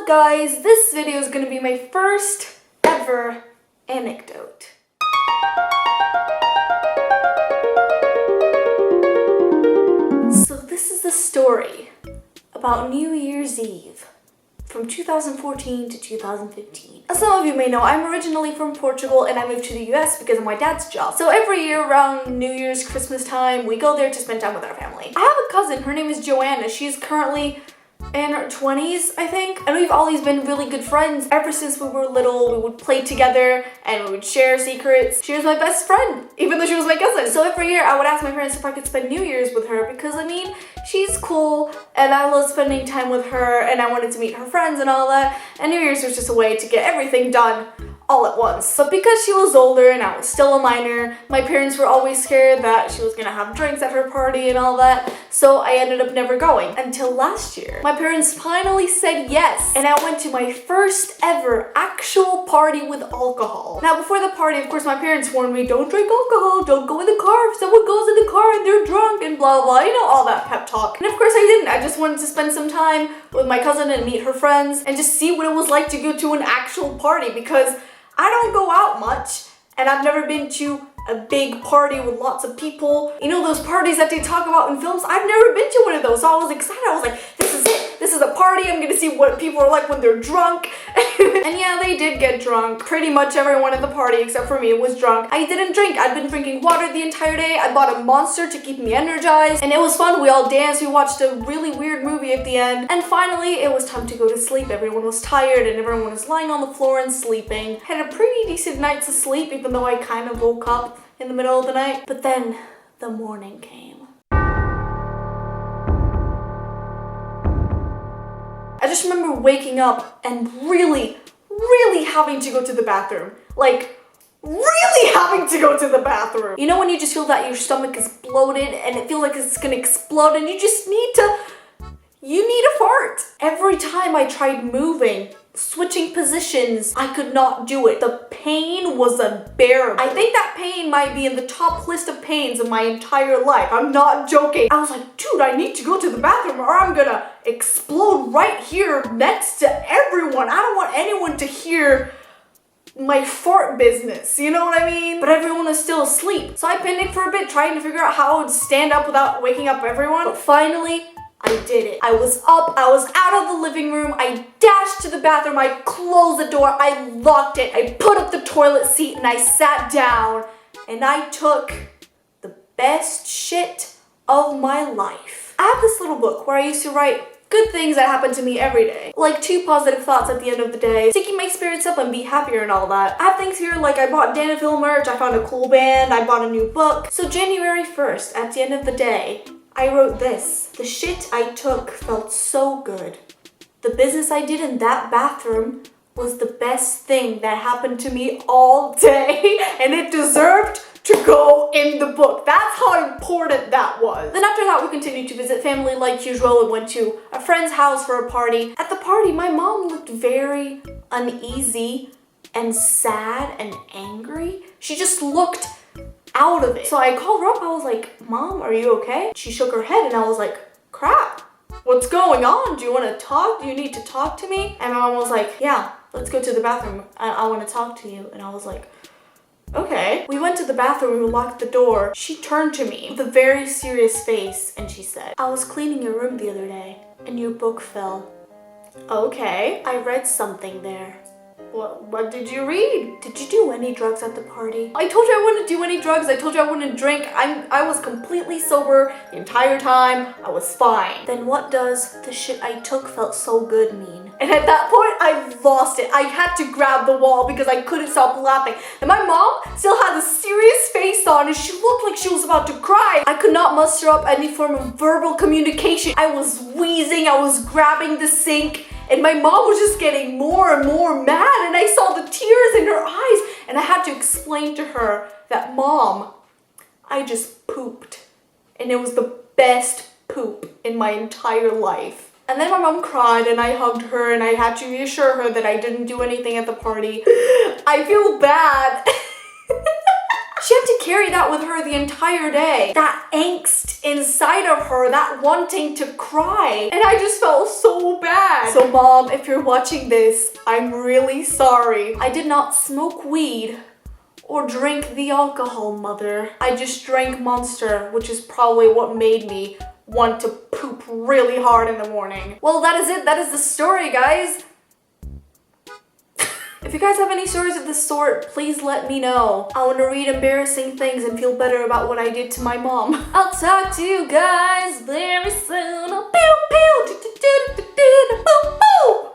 guys, this video is going to be my first ever anecdote. So this is a story about New Year's Eve from 2014 to 2015. As some of you may know, I'm originally from Portugal and I moved to the US because of my dad's job. So every year around New Year's, Christmas time, we go there to spend time with our family. I have a cousin, her name is Joanna. She's currently in her 20s, I think. And we've always been really good friends. Ever since we were little, we would play together and we would share secrets. She was my best friend, even though she was my cousin. So every year I would ask my parents if I could spend New Year's with her because, I mean, she's cool and I love spending time with her and I wanted to meet her friends and all that. And New Year's was just a way to get everything done all at once. But because she was older and I was still a minor, my parents were always scared that she was gonna have drinks at her party and all that, so I ended up never going. Until last year. My parents finally said yes, and I went to my first ever actual party with alcohol. Now before the party, of course, my parents warned me, don't drink alcohol, don't go in the car if someone goes in the car and they're drunk and blah blah, you know, all that pep talk. And of course I didn't. I just wanted to spend some time with my cousin and meet her friends and just see what it was like to go to an actual party, because I don't go out much, and I've never been to a big party with lots of people. You know those parties that they talk about in films? I've never been to one of those, so I was excited. I was like, this is it. This is a party. I'm gonna see what people are like when they're drunk. And yeah, they did get drunk. Pretty much everyone at the party, except for me, was drunk. I didn't drink. I'd been drinking water the entire day. I bought a Monster to keep me energized, and it was fun. We all danced. We watched a really weird movie at the end. And finally, it was time to go to sleep. Everyone was tired, and everyone was lying on the floor and sleeping. Had a pretty decent night's sleep, even though I kind of woke up in the middle of the night. But then the morning came. I just remember waking up and really having to go to the bathroom. Like, really having to go to the bathroom. You know when you just feel that your stomach is bloated and it feels like it's gonna explode and you just need a fart. Every time I tried moving, switching positions, I could not do it. The pain was unbearable. I think that pain might be in the top list of pains of my entire life. I'm not joking. I was like, dude, I need to go to the bathroom or I'm gonna explode right here next to everyone. I don't want anyone to hear my fart business, you know what I mean? But everyone was still asleep. So I panicked for a bit, trying to figure out how I would stand up without waking up everyone. But finally, I did it. I was up, I was out of the living room, I dashed to the bathroom, I closed the door, I locked it, I put up the toilet seat and I sat down and I took the best shit of my life. I have this little book where I used to write good things that happen to me every day. Like 2 positive thoughts at the end of the day, to keep my spirits up and be happier and all that. I have things here like I bought Danaville merch, I found a cool band, I bought a new book. So January 1st, at the end of the day, I wrote this. The shit I took felt so good. The business I did in that bathroom was the best thing that happened to me all day, and it deserved to go in the book. That's how important that was. Then after that, we continued to visit family like usual and went to a friend's house for a party. At the party, my mom looked very uneasy and sad and angry. She just looked out of it. So I called her up. I was like, Mom, are you okay? She shook her head and I was like, crap, what's going on? Do you want to talk? Do you need to talk to me? And my mom was like, yeah, let's go to the bathroom. I want to talk to you. And I was like, okay. We went to the bathroom, we locked the door. She turned to me with a very serious face and she said, I was cleaning your room the other day and your book fell. Okay, I read something there. What did you read? Did you do any drugs at the party? I told you I wouldn't do any drugs. I told you I wouldn't drink. I was completely sober the entire time. I was fine. Then what does the shit I took felt so good mean? And at that point, I lost it. I had to grab the wall because I couldn't stop laughing. And my mom still had a serious face on and she looked like she was about to cry. I could not muster up any form of verbal communication. I was wheezing. I was grabbing the sink. And my mom was just getting more and more mad and I saw the tears in her eyes and I had to explain to her that, Mom, I just pooped and it was the best poop in my entire life. And then my mom cried and I hugged her and I had to reassure her that I didn't do anything at the party. I feel bad. She had to carry that with her the entire day. That angst inside of her, that wanting to cry. And I just felt so bad. So Mom, if you're watching this, I'm really sorry. I did not smoke weed or drink the alcohol, Mother. I just drank Monster, which is probably what made me want to poop really hard in the morning. Well, that is it. That is the story, guys. If you guys have any stories of this sort, please let me know. I want to read embarrassing things and feel better about what I did to my mom. I'll talk to you guys very soon. Pew, pew, do, do, do, do, do, do, boo, boo.